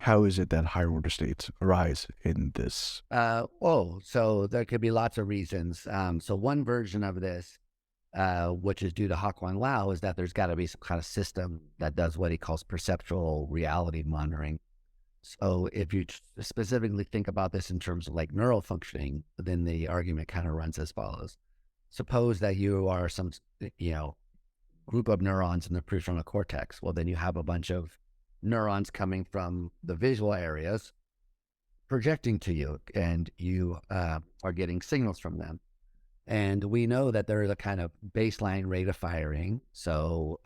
how is it that higher order states arise in this? So there could be lots of reasons. So one version of this, which is due to Hakuan Lao, is that there's got to be some kind of system that does what he calls perceptual reality monitoring. So if you specifically think about this in terms of like neural functioning, then the argument kind of runs as follows. Suppose that you are some, you know, group of neurons in the prefrontal cortex. Well, then you have a bunch of neurons coming from the visual areas projecting to you, and you are getting signals from them. And we know that there is a kind of baseline rate of firing, so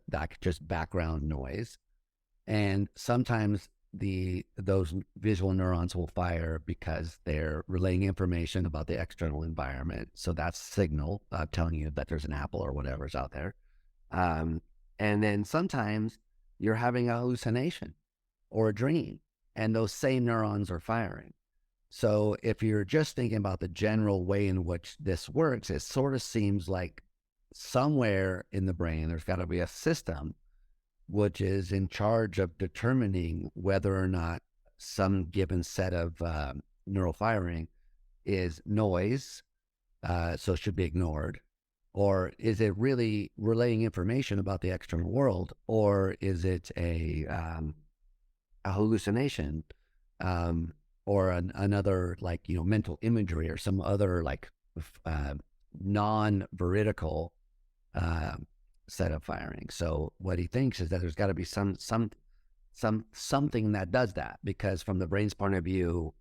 that's just background noise. And sometimes those visual neurons will fire because they're relaying information about the external environment. So that's signal telling you that there's an apple or whatever's out there. Um, and then sometimes you're having a hallucination or a dream, and those same neurons are firing. So if you're just thinking about the general way in which this works, it sort of seems like somewhere in the brain, there's got to be a system which is in charge of determining whether or not some given set of neural firing is noise, so it should be ignored, or is it really relaying information about the external world, or is it a hallucination, um, or another like mental imagery or some other like uh, non-veridical uh, set of firing. So what he thinks is that there's got to be something that does that, because from the brain's point of view,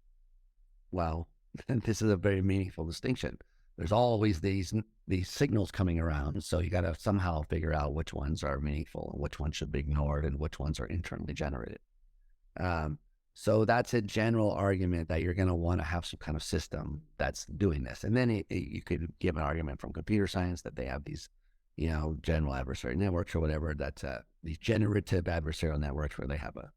well, this is a very meaningful distinction. There's always these signals coming around, so you got to somehow figure out which ones are meaningful and which ones should be ignored and which ones are internally generated. Um, so that's a general argument that you're going to want to have some kind of system that's doing this. And then you could give an argument from computer science that they have these, general adversarial networks or whatever, that's these generative adversarial networks where they have a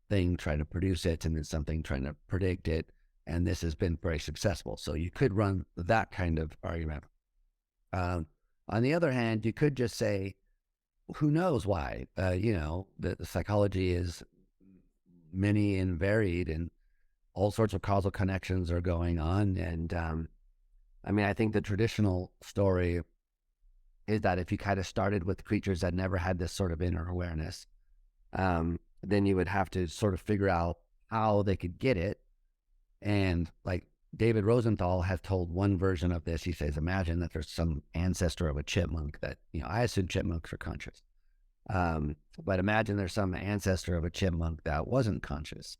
thing trying to produce it and then something trying to predict it. And this has been very successful. So you could run that kind of argument. On the other hand, you could just say, who knows why? The psychology is many and varied, and all sorts of causal connections are going on. And I think the traditional story is that if you kind of started with creatures that never had this sort of inner awareness, then you would have to sort of figure out how they could get it. And like David Rosenthal has told one version of this. He says, imagine that there's some ancestor of a chipmunk that, I assume chipmunks are conscious. But imagine there's some ancestor of a chipmunk that wasn't conscious.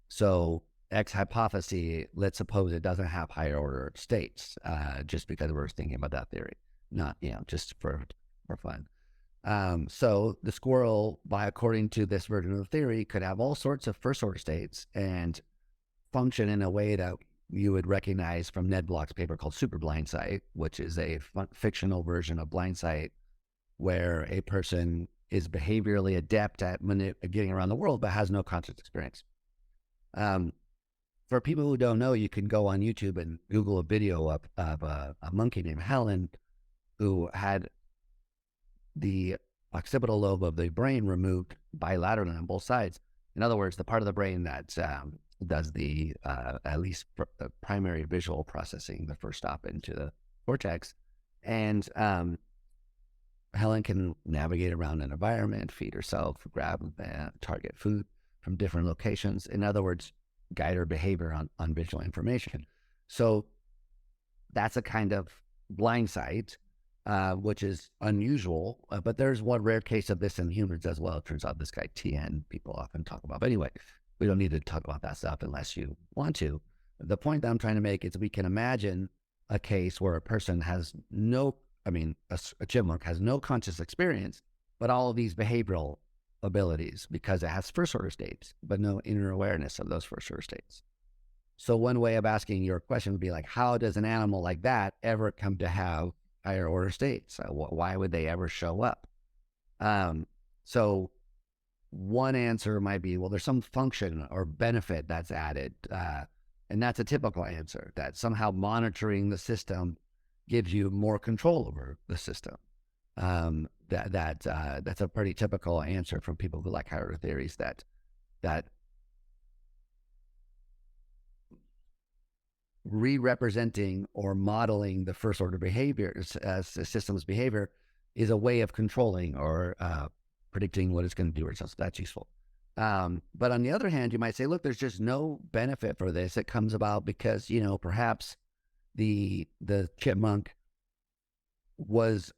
So X hypothesis, let's suppose it doesn't have higher order states, just because we're thinking about that theory, not, just for fun. So the squirrel, according to this version of the theory, could have all sorts of first order states and function in a way that you would recognize from Ned Block's paper called Super Blindsight, which is a fictional version of Blindsight, where a person is behaviorally adept at getting around the world, but has no conscious experience. For people who don't know, you can go on YouTube and Google a video of a monkey named Helen, who had the occipital lobe of the brain removed bilaterally on both sides. In other words, the part of the brain that does the at least the primary visual processing, the first stop into the cortex. And Helen can navigate around an environment, feed herself, grab target food from different locations. In other words, guide her behavior on visual information. So that's a kind of blind sight, which is unusual. But there's one rare case of this in humans as well. It turns out this guy Tien, people often talk about. But anyway, we don't need to talk about that stuff unless you want to. The point that I'm trying to make is we can imagine a case where a person has a chipmunk has no conscious experience, but all of these behavioral abilities, because it has first order states, but no inner awareness of those first order states. So one way of asking your question would be like, how does an animal like that ever come to have higher order states? Why would they ever show up? So one answer might be, well, there's some function or benefit that's added. And that's a typical answer, that somehow monitoring the system gives you more control over the system. That's a pretty typical answer from people who like higher order theories, that re-representing or modeling the first order behavior, system's behavior, is a way of controlling or predicting what it's going to do or something. That's useful. But on the other hand, you might say, look, there's just no benefit for this. It comes about because, perhaps the chipmunk was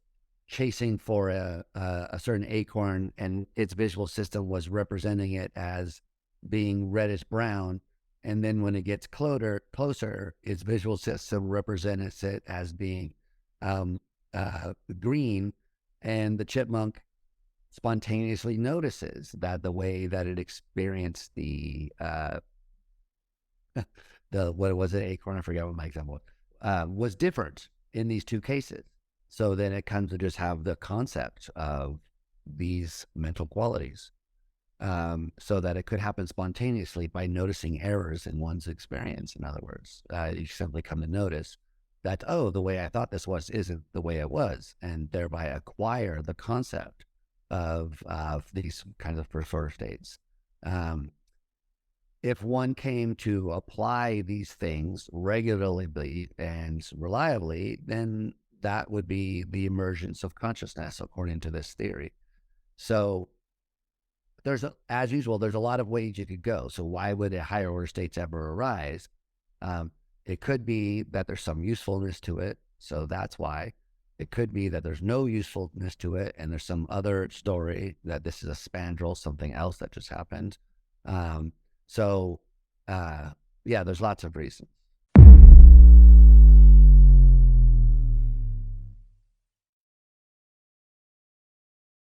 chasing for a certain acorn, and its visual system was representing it as being reddish brown. And then when it gets closer, its visual system represents it as being green, and the chipmunk spontaneously notices that the way that it experienced the what was it, acorn? I forget what my example was different in these two cases. So then it comes to just have the concept of these mental qualities, so that it could happen spontaneously by noticing errors in one's experience. In other words, you simply come to notice that, oh, the way I thought this isn't the way it was, and thereby acquire the concept of these kinds of first order states. If one came to apply these things regularly and reliably, then that would be the emergence of consciousness, according to this theory. So as usual, there's a lot of ways you could go. So why would a higher order states ever arise? It could be that there's some usefulness to it, so that's why. It could be that there's no usefulness to it, and there's some other story that this is a spandrel, something else that just happened. Yeah, there's lots of reasons.